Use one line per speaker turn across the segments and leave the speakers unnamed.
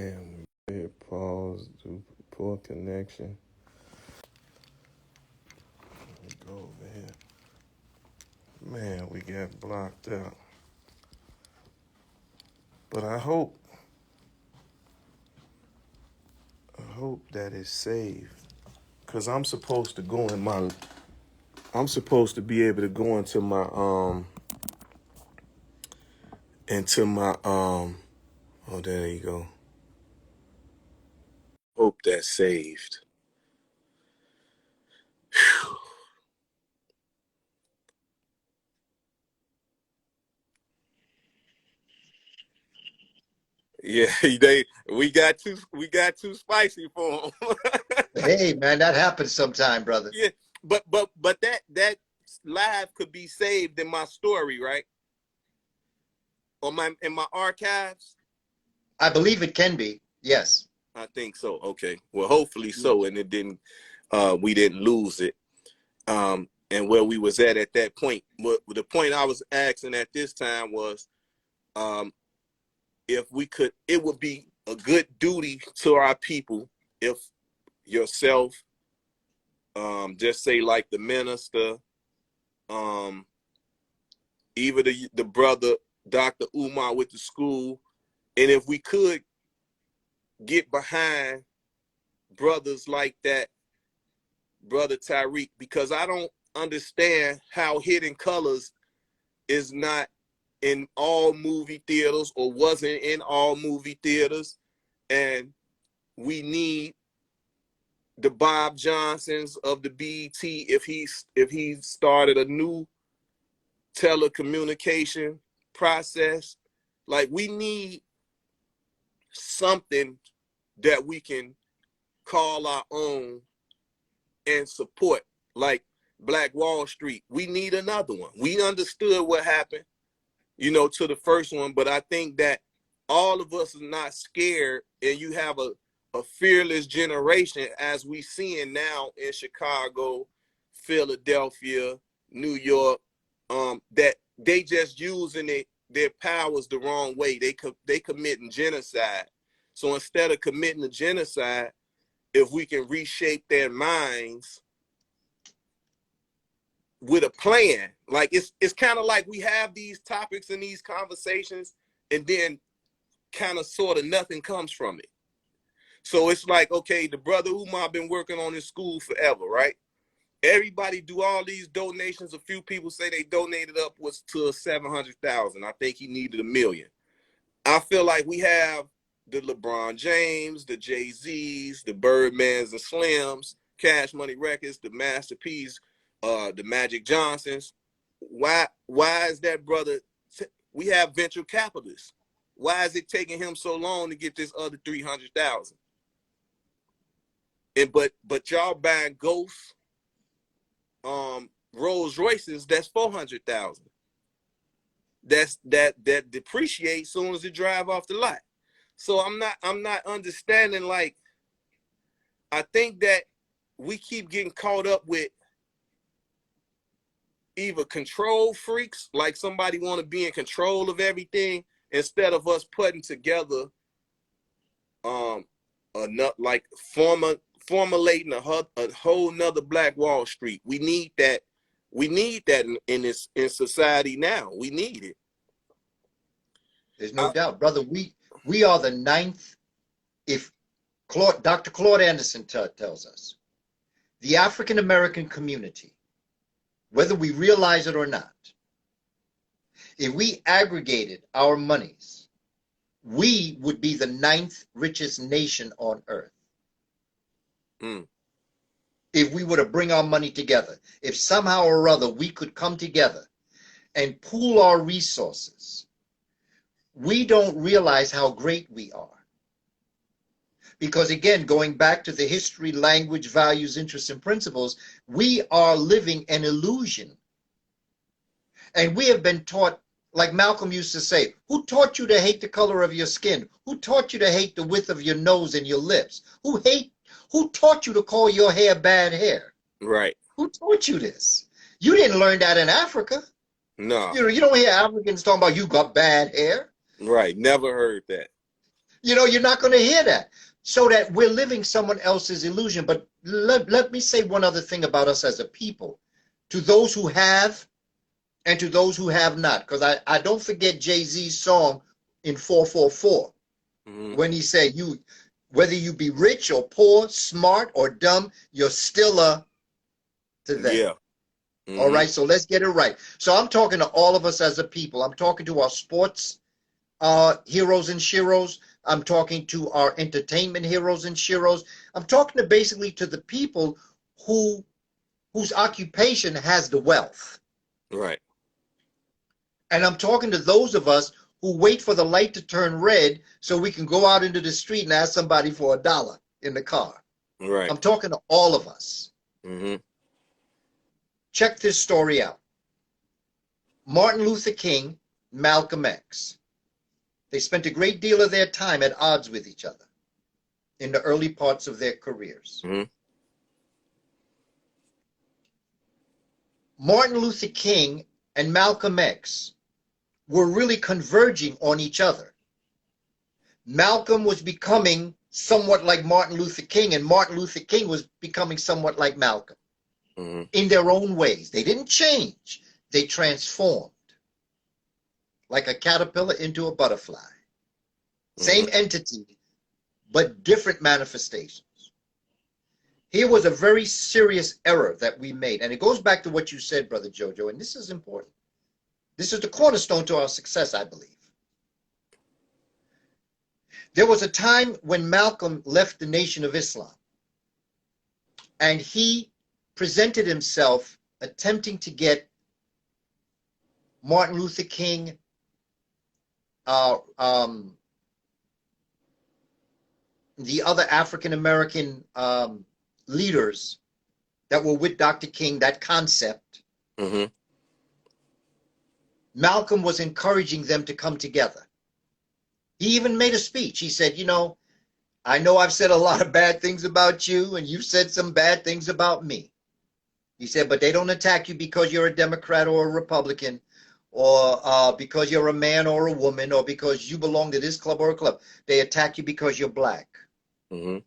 And hit pause, do poor connection. Let me go over here. Man, we got blocked out. But I hope that it's saved. Cause I'm supposed to go in my I'm supposed to be able to go into my oh, there you go. Hope that's saved. Yeah, we got too spicy for them.
Hey, man, that happens sometime, brother.
Yeah, but that live could be saved in my story, right? Or in my archives.
I believe it can be. Yes.
I think so. Okay. Well, hopefully so, and we didn't lose it. And where we was at that point, the point I was asking at this time was, if we could, it would be a good duty to our people if yourself, just say like the minister, even the brother Dr. Umar with the school, and if we could get behind brothers like that, Brother Tariq, because I don't understand how Hidden Colors is not in all movie theaters or wasn't in all movie theaters, and we need the Bob Johnsons of the BET if he started a new telecommunication process. Like, we need something that we can call our own and support, like Black Wall Street. We need another one. We understood what happened, to the first one, but I think that all of us are not scared, and you have a fearless generation as we seeing now in Chicago, Philadelphia, New York, that they just using their powers the wrong way. They committing genocide. So instead of committing a genocide, if we can reshape their minds with a plan, like it's kind of like we have these topics and these conversations, and then kind of sort of nothing comes from it. So it's like, okay, the brother Umar been working on his school forever, right? Everybody do all these donations. A few people say they donated upwards to 700,000. I think he needed 1 million. I feel like we have the LeBron James, the Jay-Z's, the Birdmans, the Slims, Cash Money Records, the Master P's, the Magic Johnsons. Why is that, brother? We have venture capitalists. Why is it taking him so long to get this other 300,000? And but y'all buying ghosts, Rolls Royces, that's 400,000. That depreciates soon as it drive off the lot. So I'm not understanding. Like, I think that we keep getting caught up with either control freaks, like somebody want to be in control of everything, instead of us putting together like formulating a whole nother Black Wall Street. We need that in society now. We need it.
There's no doubt, brother. We are the ninth. If Dr. Claude Anderson tells us, the African American community, whether we realize it or not, if we aggregated our monies, we would be the ninth richest nation on earth. If we were to bring our money together, if somehow or other we could come together and pool our resources, we don't realize how great we are. Because again, going back to the history, language, values, interests, and principles, we are living an illusion. And we have been taught, like Malcolm used to say, who taught you to hate the color of your skin? Who taught you to hate the width of your nose and your lips? Who taught you to call your hair bad hair?
Right.
Who taught you this? You didn't learn that in Africa.
No.
You don't hear Africans talking about you got bad hair.
Right. Never heard that.
You know, you're not going to hear that. So that we're living someone else's illusion. But let me say one other thing about us as a people. To those who have and to those who have not. Because I don't forget Jay-Z's song in 444 when he said, whether you be rich or poor, smart or dumb, you're still a to them.
Yeah.
All right, so let's get it right. So I'm talking to all of us as a people. I'm talking to our sports heroes and sheroes. I'm talking to our entertainment heroes and sheroes. I'm talking to basically to the people whose occupation has the wealth.
Right.
And I'm talking to those of us who wait for the light to turn red so we can go out into the street and ask somebody for $1 in the car.
Right.
I'm talking to all of us. Check this story out. Martin Luther King, Malcolm X. They spent a great deal of their time at odds with each other in the early parts of their careers. Martin Luther King and Malcolm X were really converging on each other. Malcolm was becoming somewhat like Martin Luther King, and Martin Luther King was becoming somewhat like Malcolm in their own ways. They didn't change, they transformed like a caterpillar into a butterfly. Same entity, but different manifestations. Here was a very serious error that we made, and it goes back to what you said, Brother Jojo, and this is important. This is the cornerstone to our success, I believe. There was a time when Malcolm left the Nation of Islam, and he presented himself attempting to get Martin Luther King, the other African-American leaders that were with Dr. King, that concept. Malcolm was encouraging them to come together. He even made a speech. He said, you know I've said a lot of bad things about you, and you've said some bad things about me. He said, but they don't attack you because you're a Democrat or a Republican, or because you're a man or a woman, or because you belong to this club or a club. They attack you because you're black. And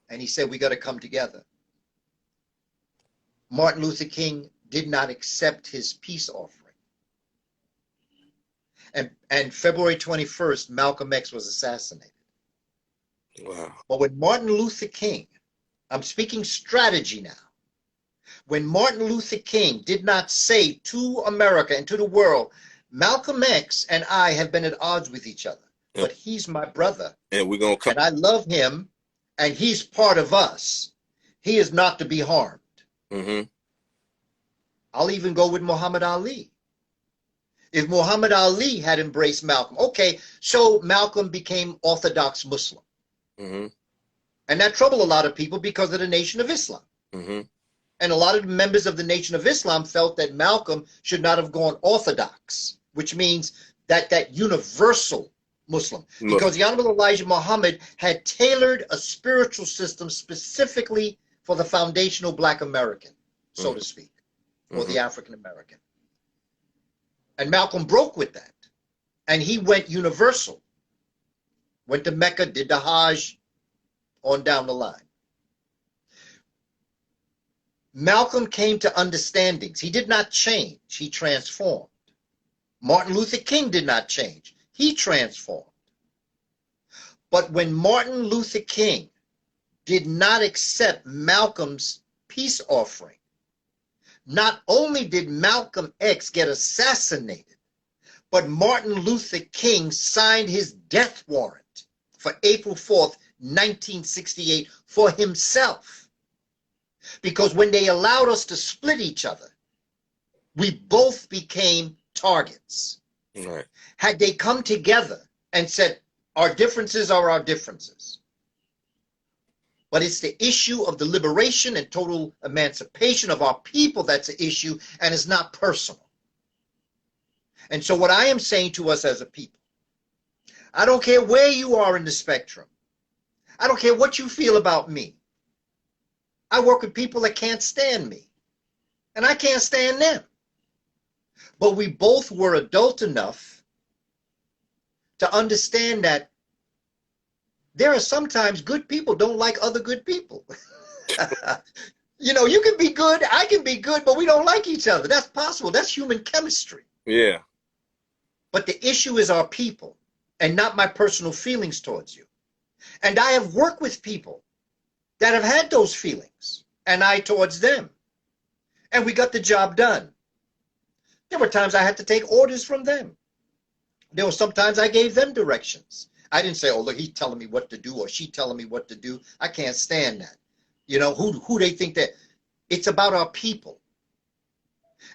he said, we got to come together. Martin Luther King did not accept his peace offering. And February 21st, Malcolm X was assassinated.
Wow.
But when Martin Luther King, I'm speaking strategy now, when Martin Luther King did not say to America and to the world, Malcolm X and I have been at odds with each other, but he's my brother.
And we're going to come.
And I love him, and he's part of us. He is not to be harmed. I'll even go with Muhammad Ali. If Muhammad Ali had embraced Malcolm, okay, so Malcolm became Orthodox Muslim. And that troubled a lot of people because of the Nation of Islam. And a lot of members of the Nation of Islam felt that Malcolm should not have gone Orthodox, which means that universal Muslim. Because the Honorable Elijah Muhammad had tailored a spiritual system specifically for the foundational Black American, so to speak, or the African American. And Malcolm broke with that. And he went universal. Went to Mecca, did the Hajj, on down the line. Malcolm came to understandings. He did not change. He transformed. Martin Luther King did not change. He transformed. But when Martin Luther King did not accept Malcolm's peace offering, not only did Malcolm X get assassinated, but Martin Luther King signed his death warrant for April 4th, 1968 for himself. Because when they allowed us to split each other, we both became targets. Had they come together and said, our differences are our differences, but it's the issue of the liberation and total emancipation of our people that's the issue, and it's not personal. And so what I am saying to us as a people, I don't care where you are in the spectrum. I don't care what you feel about me. I work with people that can't stand me, and I can't stand them. But we both were adult enough to understand that there are sometimes good people don't like other good people. You know, you can be good, I can be good, but we don't like each other. That's possible. That's human chemistry.
Yeah.
But the issue is our people and not my personal feelings towards you. And I have worked with people that have had those feelings, and I towards them. And we got the job done. There were times I had to take orders from them. There were sometimes I gave them directions. I didn't say, oh, look, he's telling me what to do or she telling me what to do. I can't stand that. You know, who they think that. It's about our people.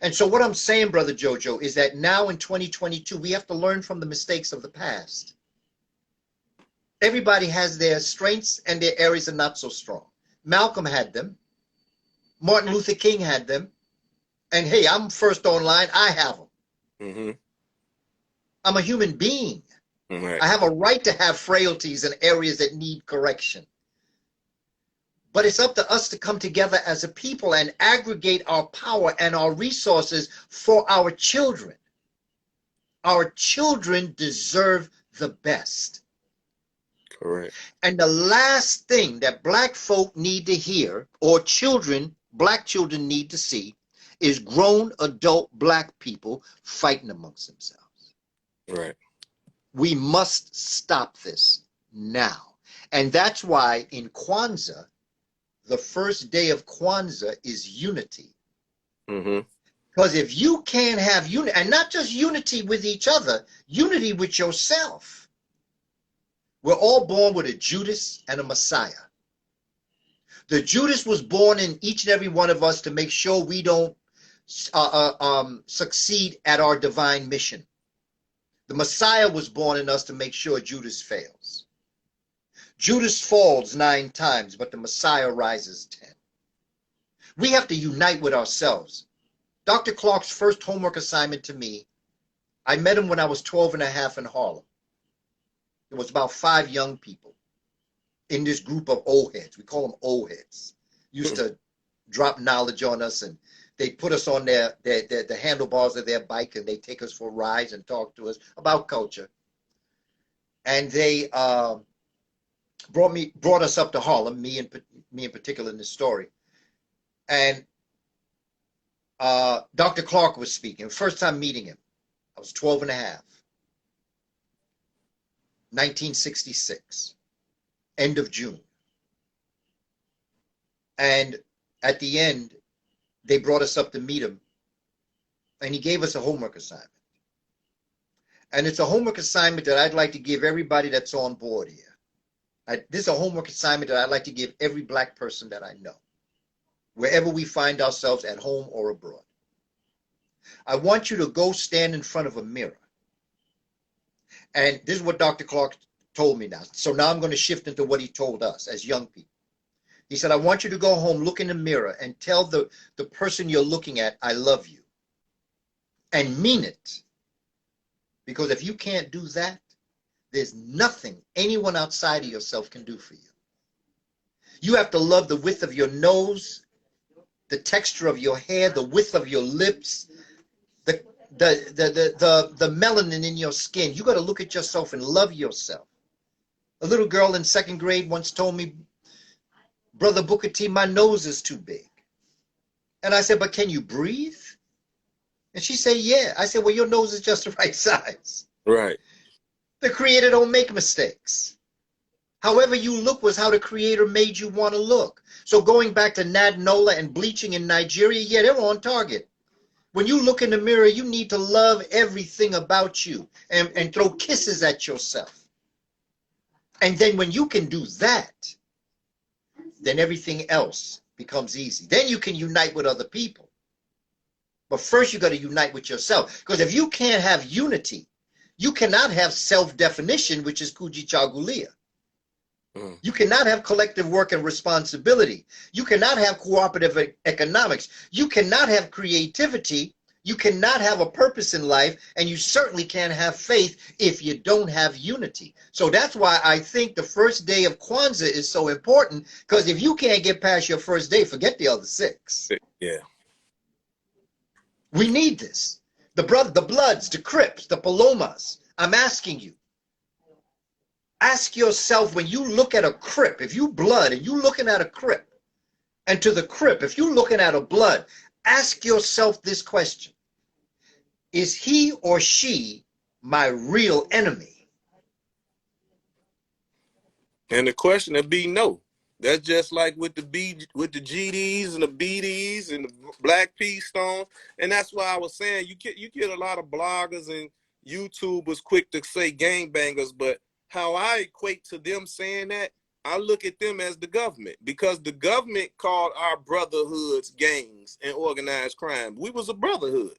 And so what I'm saying, Brother Jojo, is that now in 2022, we have to learn from the mistakes of the past. Everybody has their strengths and their areas are not so strong. Malcolm had them. Martin Luther King had them. And hey, I'm first online. I have them.
Mm-hmm.
I'm a human being.
Right.
I have a right to have frailties and areas that need correction. But it's up to us to come together as a people and aggregate our power and our resources for our children. Our children deserve the best.
Correct.
And the last thing that black folk need to hear, or children, black children need to see, is grown adult black people fighting amongst themselves.
Right.
We must stop this now. And that's why in Kwanzaa, the first day of Kwanzaa is unity.
Mm-hmm.
Because if you can't have unity, and not just unity with each other, unity with yourself. We're all born with a Judas and a Messiah. The Judas was born in each and every one of us to make sure we don't succeed at our divine mission. The Messiah was born in us to make sure Judas fails. Judas falls 9 times, but the Messiah rises 10. We have to unite with ourselves. Dr. Clark's first homework assignment to me, I met him when I was 12 and a half in Harlem. There was about 5 young people in this group of old heads. We call them old heads. Used to drop knowledge on us, and they put us on the handlebars of their bike, and they take us for rides and talk to us about culture. And they brought us up to Harlem, me in particular in this story. And Dr. Clark was speaking. First time meeting him, I was 12 and a half. 1966, end of June. And at the end, they brought us up to meet him, and he gave us a homework assignment. And it's a homework assignment that I'd like to give everybody that's on board here. This is a homework assignment that I'd like to give every black person that I know, wherever we find ourselves, at home or abroad. I want you to go stand in front of a mirror. And this is what Dr. Clark told me now. So now I'm going to shift into what he told us as young people. He said, I want you to go home, look in the mirror, and tell the person you're looking at, I love you. And mean it. Because if you can't do that, there's nothing anyone outside of yourself can do for you. You have to love the width of your nose, the texture of your hair, the width of your lips, the melanin in your skin. You got to look at yourself and love yourself. A little girl in 2nd grade once told me, Brother Booker T, my nose is too big. And I said, but can you breathe? And she said, yeah. I said, well, your nose is just the right size.
Right.
The Creator don't make mistakes. However you look was how the Creator made you want to look. So going back to Nad Nola and bleaching in Nigeria, yeah, they were on target. When you look in the mirror, you need to love everything about you and throw kisses at yourself. And then when you can do that, then everything else becomes easy. Then you can unite with other people. But first you got to unite with yourself. Because if you can't have unity, you cannot have self-definition, which is Kujichagulia. You cannot have collective work and responsibility. You cannot have cooperative economics. You cannot have creativity. You cannot have a purpose in life. And you certainly can't have faith if you don't have unity. So that's why I think the first day of Kwanzaa is so important. Because if you can't get past your first day, forget the other 6.
Yeah.
We need this. The Bloods, the Crips, the Palomas. I'm asking you. Ask yourself, when you look at a Crip, if you blood and you looking at a Crip, and to the Crip, if you're looking at a blood, ask yourself this question: is he or she my real enemy?
And the question would be no. That's just like with the GDs and the BDs and the Black P Stones. And that's why I was saying you get a lot of bloggers and YouTubers quick to say gangbangers, but how I equate to them saying that, I look at them as the government, because the government called our brotherhoods gangs and organized crime. We was a brotherhood.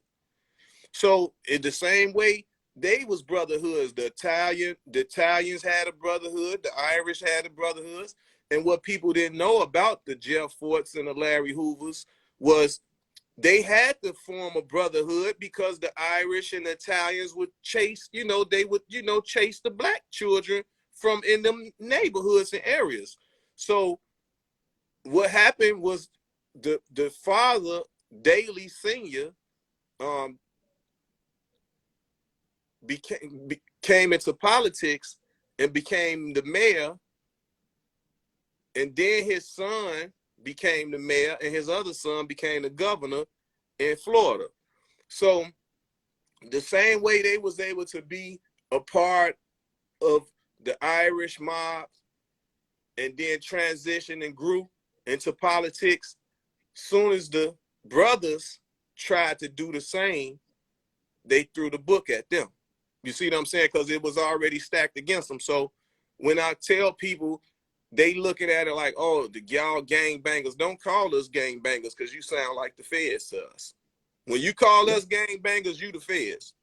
So in the same way, they was brotherhoods. The Italians had a brotherhood. The Irish had a brotherhoods. And what people didn't know about the Jeff Forts and the Larry Hoovers was they had to form a brotherhood because the Irish and the Italians would chase, they would, chase the black children from in them neighborhoods and areas. So what happened was the father, Daley Sr., came into politics and became the mayor, and then his son became the mayor, and his other son became the governor in Florida. So the same way they was able to be a part of the Irish mob and then transition and grew into politics, soon as the brothers tried to do the same, they threw the book at them. You see what I'm saying? Because it was already stacked against them. So when I tell people, they looking at it like, oh, y'all gangbangers. Don't call us gangbangers because you sound like the feds to us. When you call us gangbangers, you the feds.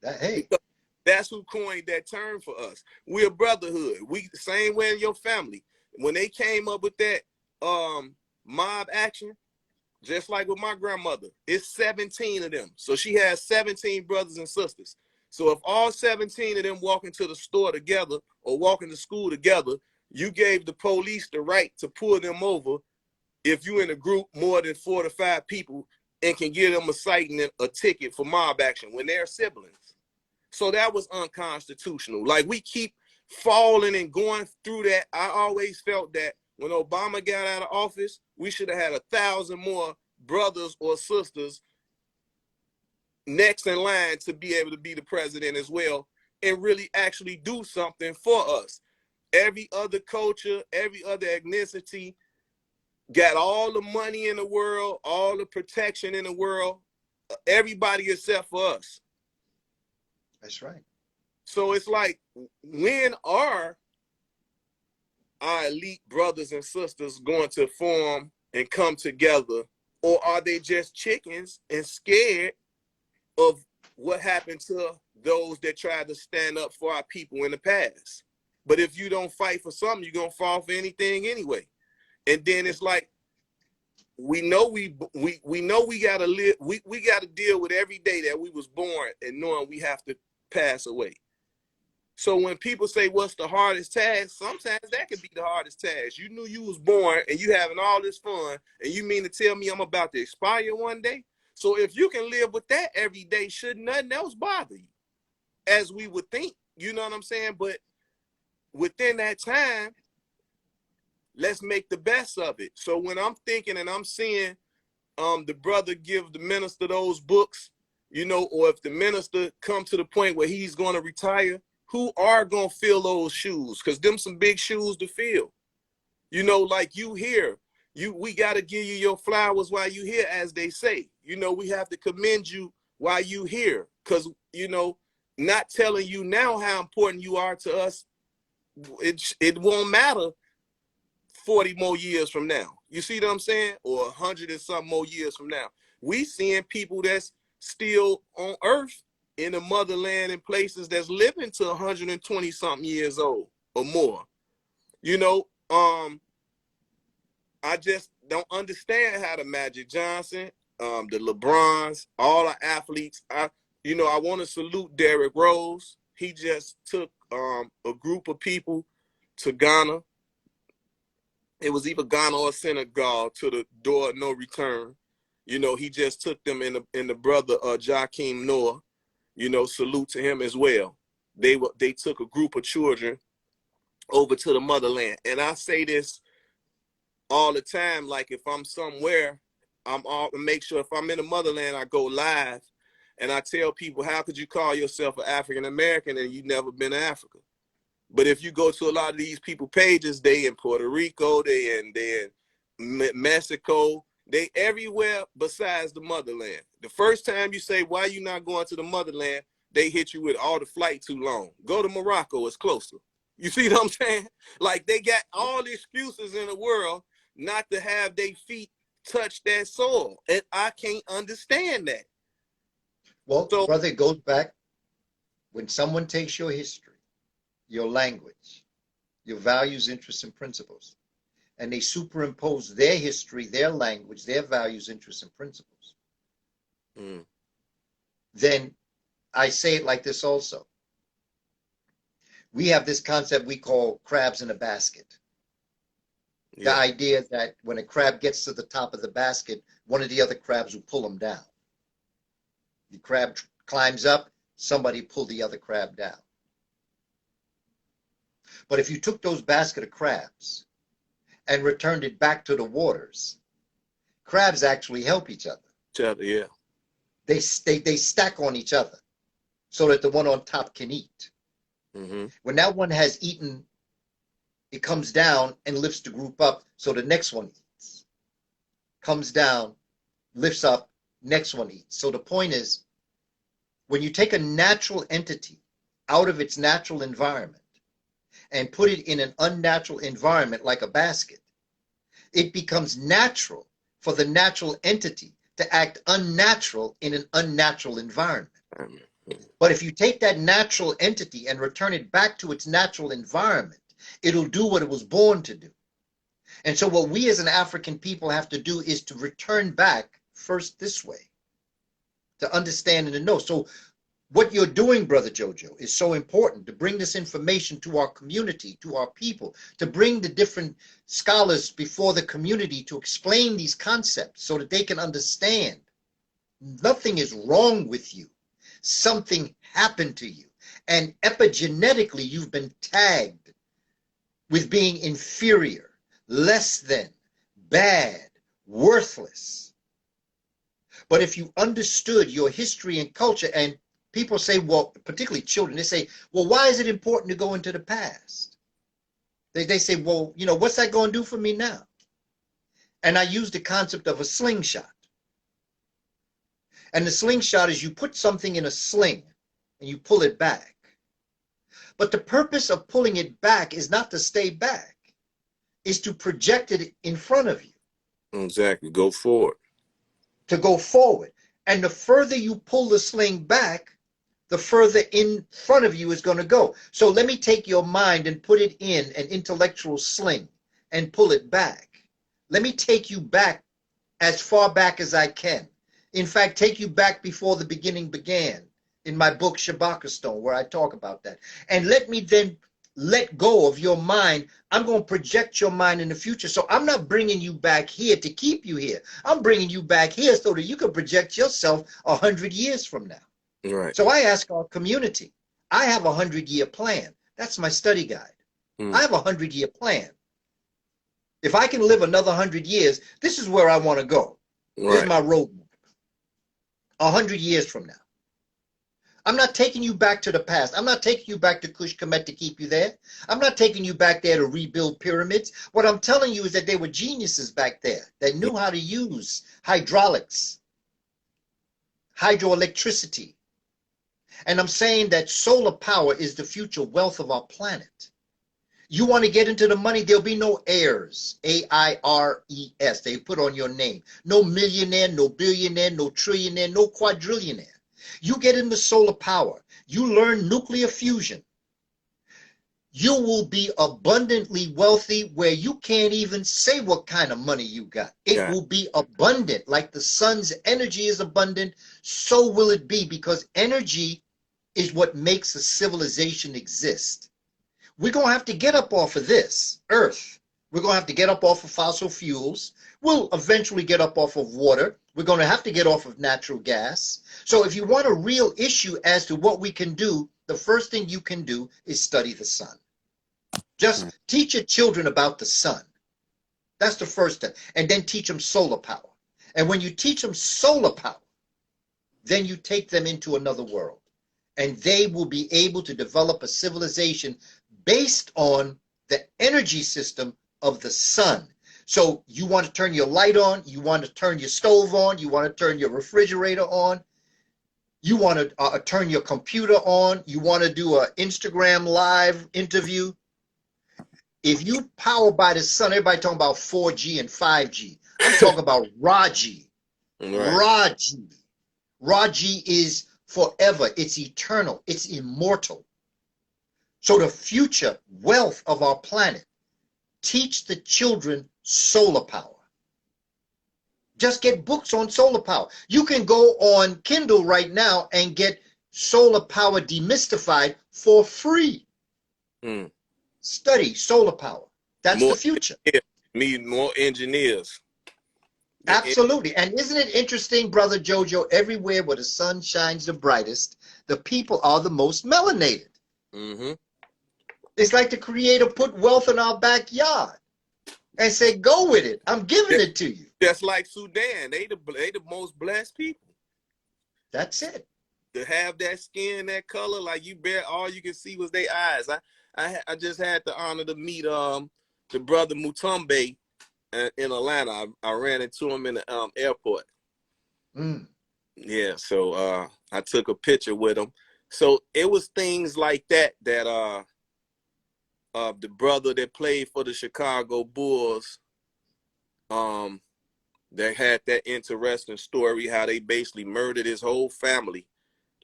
Hey.
Because that's who coined that term for us. We're a brotherhood. We the same way in your family. When they came up with that mob action, just like with my grandmother, it's 17 of them. So she has 17 brothers and sisters. So if all 17 of them walk into the store together or walk into school together, you gave the police the right to pull them over if you in a group more than 4 to 5 people and can give them a citing and a ticket for mob action when they're siblings. So that was unconstitutional. Like, we keep falling and going through that. I always felt that when Obama got out of office, we should have had 1,000 more brothers or sisters next in line to be able to be the president as well and really actually do something for us. Every other culture, every other ethnicity got all the money in the world, all the protection in the world, everybody except for us.
That's right.
So it's like, when are our elite brothers and sisters going to form and come together? Or are they just chickens and scared of what happened to those that tried to stand up for our people in the past? But if you don't fight for something, you're going to fall for anything anyway. And then it's like, we know we got to live, we got to deal with every day that we was born and knowing we have to pass away. So when people say, what's the hardest task? Sometimes that could be the hardest task. You knew you was born and you having all this fun, and you mean to tell me I'm about to expire one day? So if you can live with that every day, should nothing else bother you, as we would think, you know what I'm saying? But within that time, let's make the best of it. So when I'm thinking and I'm seeing the brother give the minister those books, or if the minister come to the point where he's going to retire, who are going to fill those shoes? Because them some big shoes to fill. Like you here, we got to give you your flowers while you here, as they say. We have to commend you while you here. Because, not telling you now how important you are to us, it won't matter 40 more years from now. You see what I'm saying? Or 100 and some more years from now. We seeing people that's still on earth in the motherland in places that's living to 120 something years old or more. I just don't understand how the Magic Johnson, the LeBrons, all the athletes, I want to salute Derrick Rose. He just took a group of people to Ghana. It was either Ghana or Senegal, to the door of no return. He just took them in the brother Joakim Noah. Salute to him as well. They took a group of children over to the motherland. And I say this all the time, like if I'm somewhere, I'm all make sure if I'm in the motherland, I go live and I tell people, how could you call yourself an African American and you've never been to Africa? But if you go to a lot of these people pages, they in Puerto Rico, they in Mexico, they everywhere besides the motherland. The first time you say, why you not going to the motherland, they hit you with all the flight too long. Go to Morocco, it's closer. You see what I'm saying? Like they got all the excuses in the world not to have their feet touch that soil. And I can't understand that.
Well,
So,
brother, it goes back when someone takes your history, your language, your values, interests, and principles, and they superimpose their history, their language, their values, interests, and principles, then I say it like this also. We have this concept we call crabs in a basket. The idea that when a crab gets to the top of the basket, one of the other crabs will pull him down. The crab climbs up, somebody pull the other crab down. But if you took those basket of crabs and returned it back to the waters, crabs actually help each other.
Yeah.
They stack on each other so that the one on top can eat. When that one has eaten, it comes down and lifts the group up so the next one eats. Comes down, lifts up, next one eats. So the point is, when you take a natural entity out of its natural environment and put it in an unnatural environment like a basket, it becomes natural for the natural entity to act unnatural in an unnatural environment. But if you take that natural entity and return it back to its natural environment, it'll do what it was born to do. And so what we as an African people have to do is to return back first this way, to understand and to know. So what you're doing, Brother Jojo, is so important, to bring this information to our community, to our people, to bring the different scholars before the community to explain these concepts so that they can understand. Nothing is wrong with you. Something happened to you. And epigenetically, you've been tagged with being inferior, less than, bad, worthless. But if you understood your history and culture, and people say, well, particularly children, they say, well, why is it important to go into the past? They say, well, you know, what's that going to do for me now? And I use the concept of a slingshot. And the slingshot is you put something in a sling and you pull it back. But the purpose of pulling it back is not to stay back. It's to project it in front of you.
Exactly. Go forward.
To go forward. And the further you pull the sling back, the further in front of you is going to go. So let me take your mind and put it in an intellectual sling and pull it back. Let me take you back as far back as I can. In fact, take you back before the beginning began in my book, Shabaka Stone, where I talk about that. And let me then let go of your mind. I'm going to project your mind in the future. So I'm not bringing you back here to keep you here. I'm bringing you back here so that you can project yourself 100 years from now.
Right.
So I ask our community, I have a 100-year plan. That's my study guide. I have a 100-year plan. If I can live another 100 years, this is where I want to go. Right. This is my roadmap. 100 years from now. I'm not taking you back to the past. I'm not taking you back to Kush Kemet to keep you there. I'm not taking you back there to rebuild pyramids. What I'm telling you is that there were geniuses back there that knew how to use hydraulics, hydroelectricity. And I'm saying that solar power is the future wealth of our planet. You want to get into the money, there'll be no heirs, A-I-R-E-S, they put on your name. No millionaire, no billionaire, no trillionaire, no quadrillionaire. You get into solar power, you learn nuclear fusion. You will be abundantly wealthy where you can't even say what kind of money you got. It will be abundant. Like the sun's energy is abundant, so will it be, because energy is what makes a civilization exist. We're going to have to get up off of this earth. We're going to have to get up off of fossil fuels. We'll eventually get up off of water. We're going to have to get off of natural gas. So if you want a real issue as to what we can do, the first thing you can do is study the sun. Just teach your children about the sun. That's the first step. And then teach them solar power. And when you teach them solar power, then you take them into another world. And they will be able to develop a civilization based on the energy system of the sun. So you want to turn your light on, you want to turn your stove on, you want to turn your refrigerator on, you want to turn your computer on, you want to do an Instagram live interview. If you power by the sun, everybody talking about 4G and 5G. I'm talking about Raji.
Right.
Raji. Raji is forever. It's eternal. It's immortal. So the future wealth of our planet, teach the children solar power. Just get books on solar power. You can go on Kindle right now and get solar power demystified for free.
Mm.
Study solar power. That's
More
the future.
Need more engineers.
Absolutely. And isn't it interesting, Brother Jojo, everywhere where the sun shines the brightest, the people are the most melanated.
Mm-hmm.
It's like the Creator put wealth in our backyard and said, go with it. I'm giving it to you.
Just like Sudan, they the most blessed people.
That's it.
To have that skin, that color, like all you can see was their eyes. I just had the honor to meet the brother Mutombe in Atlanta. I ran into him in the airport.
Mm.
Yeah, so I took a picture with him. So it was things like that the brother that played for the Chicago Bulls, that had that interesting story how they basically murdered his whole family.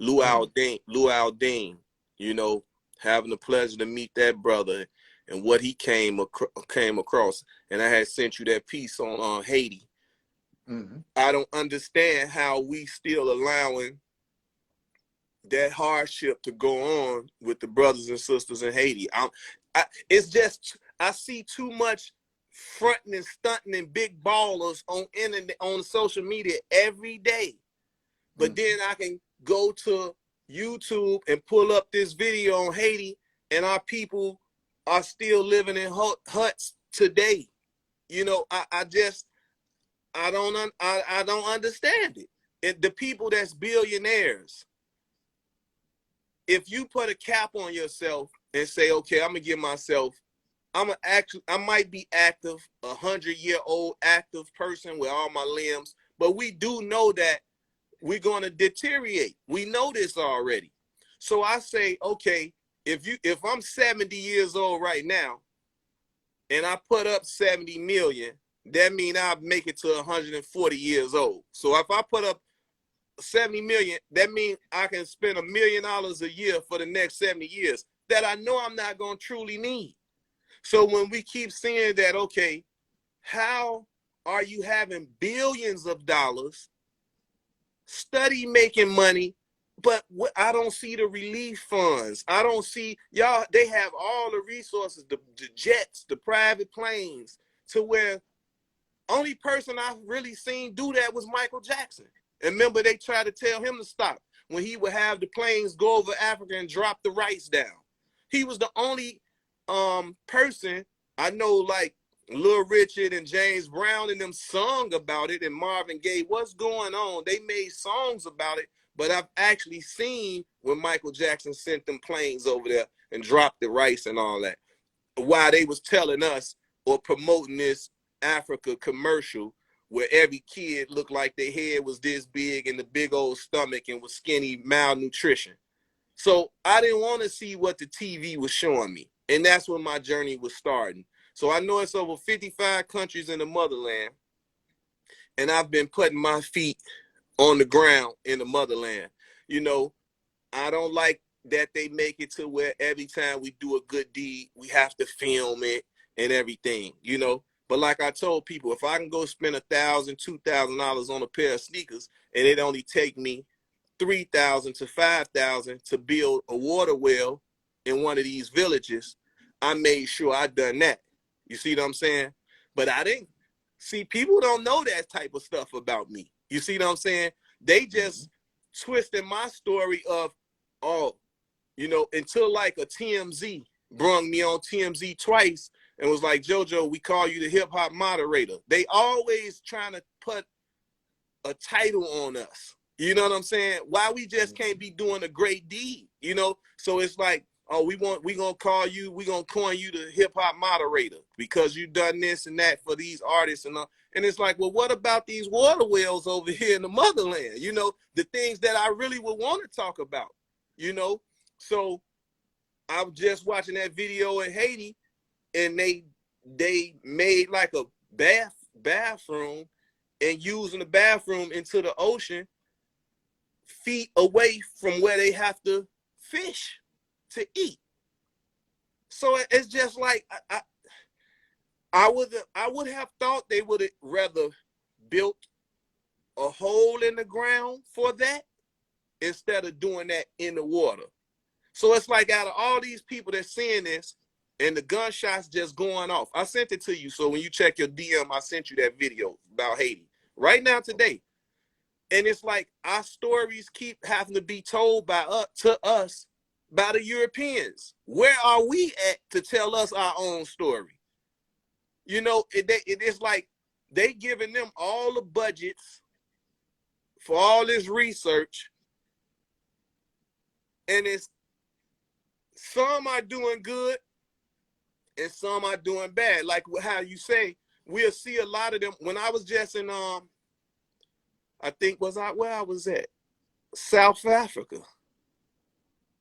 Luol Deng, you know, having the pleasure to meet that brother and what he came across. And I had sent you that piece on Haiti.
Mm-hmm.
I don't understand how we still allowing that hardship to go on with the brothers and sisters in Haiti. It's just, I see too much fronting and stunting and big ballers on internet, on social media every day. But then I can go to YouTube and pull up this video on Haiti, and our people are still living in huts today. You know, I don't understand it. The people that's billionaires, if you put a cap on yourself and say, okay, I'm gonna give myself, I might be active, 100-year-old active person with all my limbs, but we do know that we're going to deteriorate. We know this already. So I say, okay, if I'm 70 years old right now and I put up 70 million, that means I'll make it to 140 years old. So if I put up 70 million, that means I can spend $1 million a year for the next 70 years that I know I'm not going to truly need. So when we keep saying that, okay, how are you having billions of dollars, study making money, but I don't see the relief funds. I don't see y'all. They have all the resources, the jets, the private planes, to where only person I've really seen do that was Michael Jackson. And remember, they tried to tell him to stop when he would have the planes go over Africa and drop the rice down. He was the only person I know, like Lil Richard and James Brown and them sung about it, and Marvin Gaye, what's going on? They made songs about it, but I've actually seen when Michael Jackson sent them planes over there and dropped the rice and all that. While they was telling us or promoting this Africa commercial where every kid looked like their head was this big and the big old stomach and was skinny, malnutrition. So I didn't want to see what the TV was showing me. And that's when my journey was starting. So I know it's over 55 countries in the motherland. And I've been putting my feet on the ground in the motherland. You know, I don't like that they make it to where every time we do a good deed, we have to film it and everything, you know. But like I told people, if I can go spend $1,000, $2,000 on a pair of sneakers and it only take me $3,000 to $5,000 to build a water well in one of these villages, I made sure I done that. You see what I'm saying? But I didn't. See, people don't know that type of stuff about me. You see what I'm saying? They just twisted my story of, oh, you know, until like a TMZ brung me on TMZ twice and was like, JoJo, we call you the hip hop moderator. They always trying to put a title on us. You know what I'm saying? Why we just can't be doing a great deed, you know? So it's like, oh, we gonna call you, we gonna coin you the hip hop moderator because you done this and that for these artists and all. And it's like, well, what about these water wells over here in the motherland? You know, the things that I really would want to talk about, you know? So I was just watching that video in Haiti, and they made like a bathroom and using the bathroom into the ocean feet away from where they have to fish to eat. So it's just like I would have thought they would have rather built a hole in the ground for that instead of doing that in the water. So it's like out of all these people that's seeing this and the gunshots just going off. I sent it to you. So when you check your DM, I sent you that video about Haiti right now today. And it's like our stories keep having to be told by us by the Europeans. Where are we at to tell us our own story? You know, it's like they giving them all the budgets for all this research, and it's some are doing good and some are doing bad. Like how you say, we'll see a lot of them. When I was just in I think where I was at? South Africa.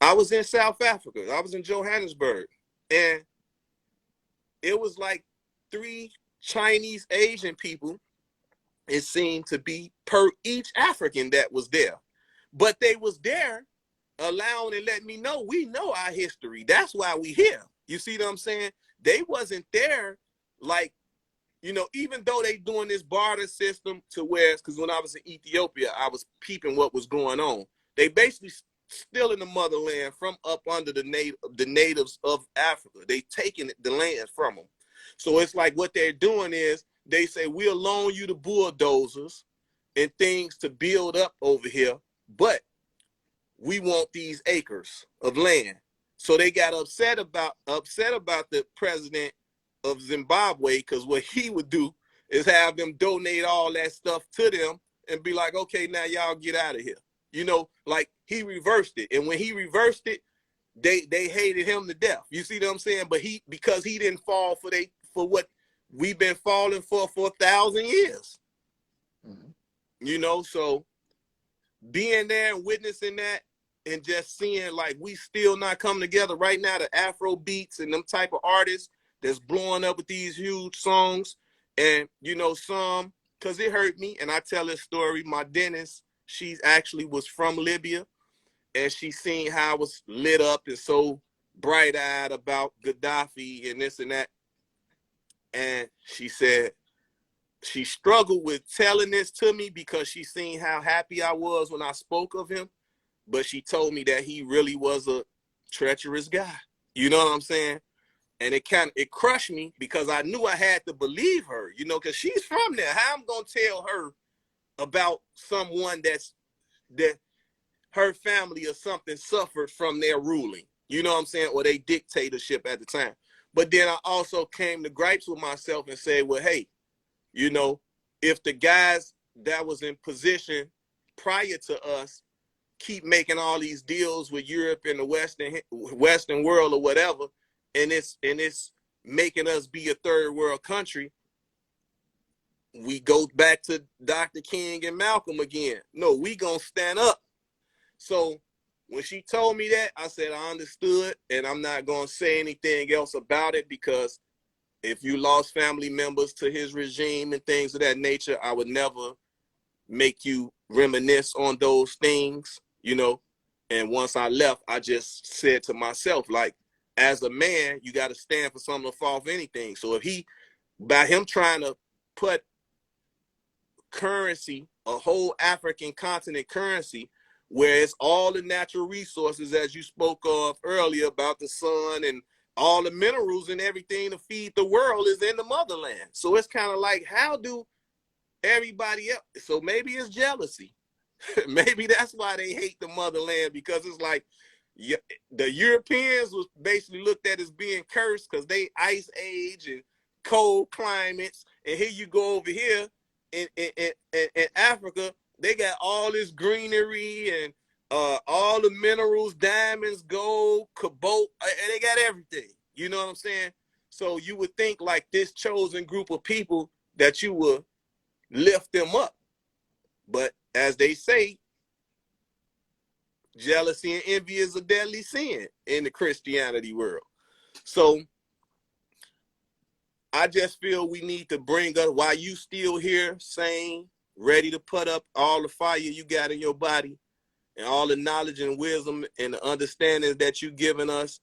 I was in South Africa. I was in Johannesburg. And it was like 3 Chinese Asian people, it seemed to be, per each African that was there. But they was there allowing and letting me know we know our history. That's why we here. You see what I'm saying? They wasn't there like, you know, even though they doing this barter system to where, because when I was in Ethiopia, I was peeping what was going on. They basically still in the motherland from up under the natives of Africa. They taking the land from them. So it's like what they're doing is they say, we'll loan you the bulldozers and things to build up over here, but we want these acres of land. So they got upset about the president of Zimbabwe, because what he would do is have them donate all that stuff to them and be like, okay, now y'all get out of here. You know, like he reversed it. And when he reversed it, they hated him to death. You see what I'm saying? But because he didn't fall for what we've been falling for 1,000 years. Mm-hmm. You know, so being there and witnessing that and just seeing like we still not coming together right now, the Afro beats and them type of artists that's blowing up with these huge songs. And, you know, some, because it hurt me, and I tell this story, my dentist, she actually was from Libya, and she seen how I was lit up and so bright-eyed about Gaddafi and this and that. And she said she struggled with telling this to me because she seen how happy I was when I spoke of him, but she told me that he really was a treacherous guy. You know what I'm saying? And it crushed me because I knew I had to believe her, you know, because she's from there. How I'm going to tell her about someone that her family or something suffered from their ruling, you know what I'm saying, or their dictatorship at the time. But then I also came to gripes with myself and said, well, hey, you know, if the guys that was in position prior to us keep making all these deals with Europe and the Western world or whatever, and it's making us be a third world country, we go back to Dr. King and Malcolm again. No, we gonna stand up. So when she told me that, I said I understood, and I'm not gonna say anything else about it, because if you lost family members to his regime and things of that nature, I would never make you reminisce on those things, you know. And once I left, I just said to myself, like, as a man, you got to stand for something to fall for anything. So if by him trying to put currency, a whole African continent currency, where it's all the natural resources, as you spoke of earlier about the sun and all the minerals and everything to feed the world, is in the motherland. So it's kind of like, how do everybody else? So maybe it's jealousy. Maybe that's why they hate the motherland, because it's like, Yeah, the Europeans was basically looked at as being cursed because they ice age and cold climates. And here you go over here in Africa, they got all this greenery and all the minerals, diamonds, gold, cobalt, and they got everything. You know what I'm saying? So you would think like this chosen group of people that you would lift them up. But as they say, jealousy and envy is a deadly sin in the Christianity world. So I just feel we need to bring up, while you still here, sane, ready to put up all the fire you got in your body and all the knowledge and wisdom and the understanding that you've given us,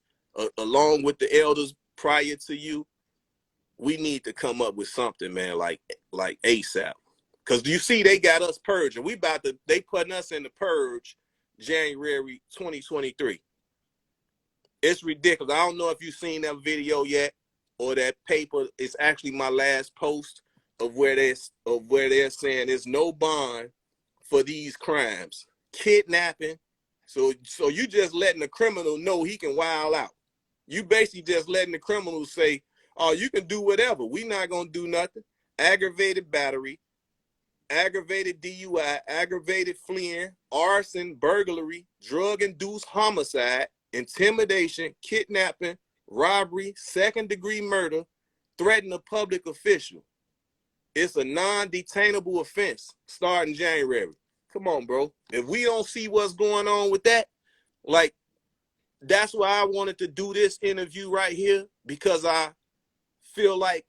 along with the elders prior to you. We need to come up with something, man, like ASAP. Because you see, they got us purging. They putting us in the purge January 2023. It's ridiculous. I don't know if you've seen that video yet or that paper. It's actually my last post of where they're saying there's no bond for these crimes. Kidnapping. So you just letting the criminal know he can wild out. You basically just letting the criminal say, oh, you can do whatever. We not going to do nothing. Aggravated battery, aggravated DUI, aggravated fleeing, arson, burglary, drug-induced homicide, intimidation, kidnapping, robbery, second-degree murder, threaten a public official. It's a non-detainable offense starting January. Come on, bro. If we don't see what's going on with that, like, that's why I wanted to do this interview right here, because I feel like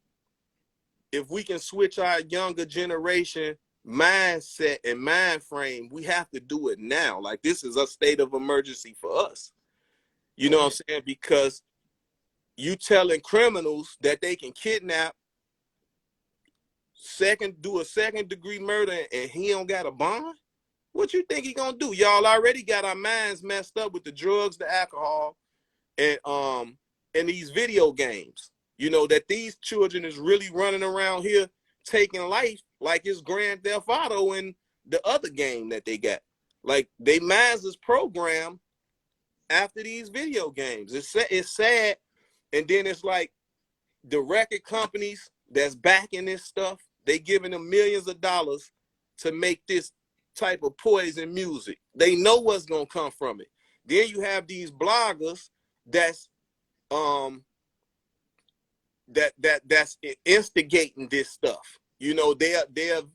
if we can switch our younger generation mindset and mind frame, we have to do it now. Like, this is a state of emergency for us. You know what I'm saying? Because you telling criminals that they can kidnap, do a second-degree murder, and he don't got a bond? What you think he gonna do? Y'all already got our minds messed up with the drugs, the alcohol, and these video games. You know, that these children is really running around here taking life like it's Grand Theft Auto and the other game that they got. Like, they minds is programmed after these video games. It's sad. And then it's like the record companies that's backing this stuff, they giving them millions of dollars to make this type of poison music. They know what's gonna come from it. Then you have these bloggers that's that's instigating this stuff. You know, they'll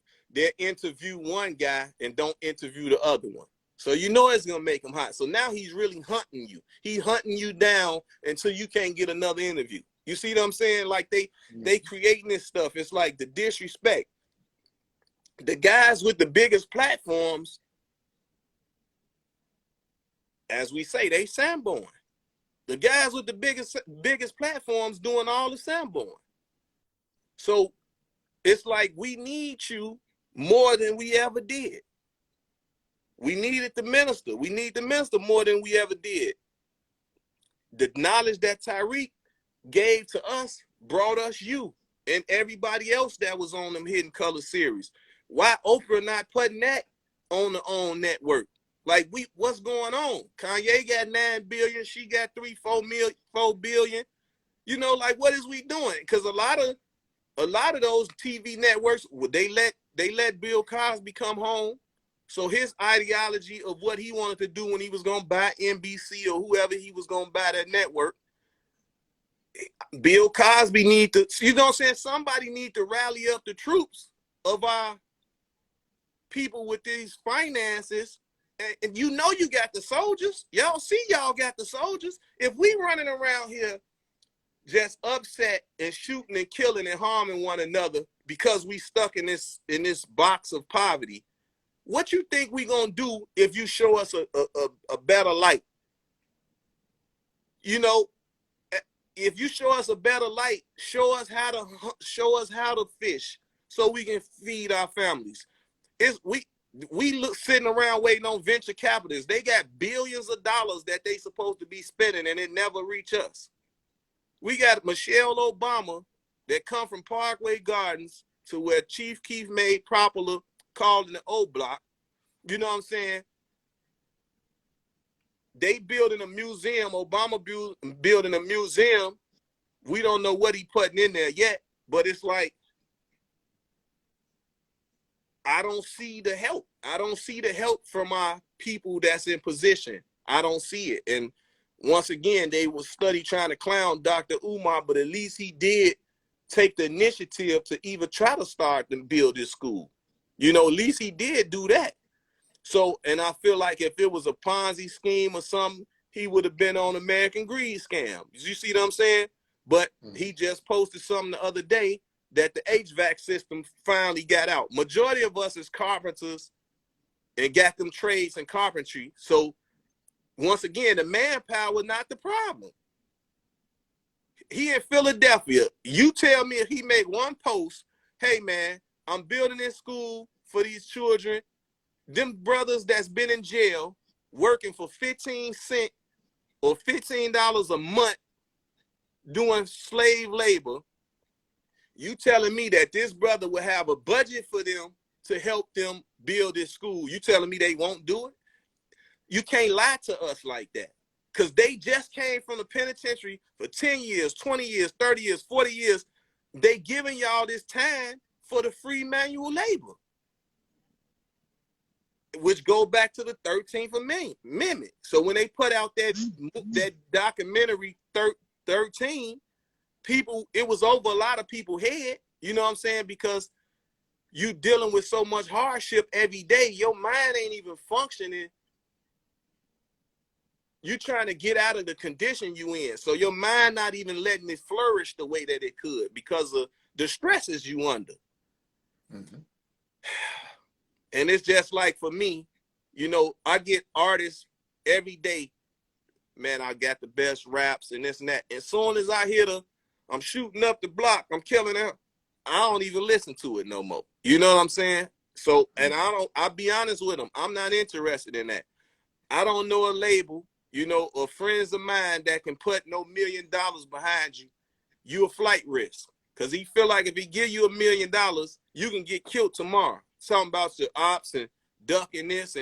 interview one guy and don't interview the other one. So you know it's gonna make him hot. So now he's really hunting you. He's hunting you down until you can't get another interview. You see what I'm saying? Like they creating this stuff. It's like the disrespect. The guys with the biggest platforms, as we say, they Sanborn. The guys with the biggest platforms doing all the Sanborn. So it's like we need you more than we ever did. We needed the minister. We need the minister more than we ever did. The knowledge that Tariq gave to us brought us you and everybody else that was on them Hidden Color series. Why Oprah not putting that on the own network? Like, what's going on? Kanye got 9 billion, she got 4 billion. You know, like, what is we doing? Because a lot of those TV networks, they let Bill Cosby come home. So his ideology of what he wanted to do when he was gonna buy NBC or whoever he was gonna buy that network, Bill Cosby need to, you know what I'm saying? Somebody need to rally up the troops of our people with these finances. And you know you got the soldiers. Y'all see y'all got the soldiers. If we running around here just upset and shooting and killing and harming one another because we stuck in this box of poverty, what you think we gonna do if you show us a better light? You know, if you show us a better light, show us how to fish so we can feed our families. We look sitting around waiting on venture capitalists. They got billions of dollars that they supposed to be spending and it never reach us. We got Michelle Obama that come from Parkway Gardens to where Chief Keef made popular, called in the O Block. You know what I'm saying? they building a museum, Obama building a museum. We don't know what he putting in there yet, but it's like, I don't see the help. I don't see the help from my people that's in position. I don't see it. And once again, they will study trying to clown Dr. Umar, but at least he did take the initiative to even try to start and build this school. You know, at least he did do that. So, and I feel like if it was a Ponzi scheme or something, he would have been on American Greed scam. You see what I'm saying? But he just posted something the other day that the HVAC system finally got out. Majority of us is carpenters and got them trades in carpentry. So once again, the manpower is not the problem. He in Philadelphia. You tell me if he make one post, hey man, I'm building this school for these children. Them brothers that's been in jail working for 15 cents or $15 a month doing slave labor. You telling me that this brother will have a budget for them to help them build this school? You telling me they won't do it? You can't lie to us like that, because they just came from the penitentiary for 10 years, 20 years, 30 years, 40 years. They giving y'all this time for the free manual labor, which go back to the 13th Amendment. So when they put out that documentary 13, people, it was over a lot of people's head, you know what I'm saying? Because you dealing with so much hardship every day, your mind ain't even functioning. You trying to get out of the condition you in. So your mind not even letting it flourish the way that it could because of the stresses you under. Mm-hmm. And it's just like for me, you know, I get artists every day. Man, I got the best raps and this and that. As soon as I hear I'm shooting up the block, I'm killing it, I don't even listen to it no more. You know what I'm saying? So, and I'll be honest with them. I'm not interested in that. I don't know a label, you know, or friends of mine that can put no $1 million behind you. You a flight risk. Because he feel like if he give you $1 million, you can get killed tomorrow. Something about your ops and ducking this and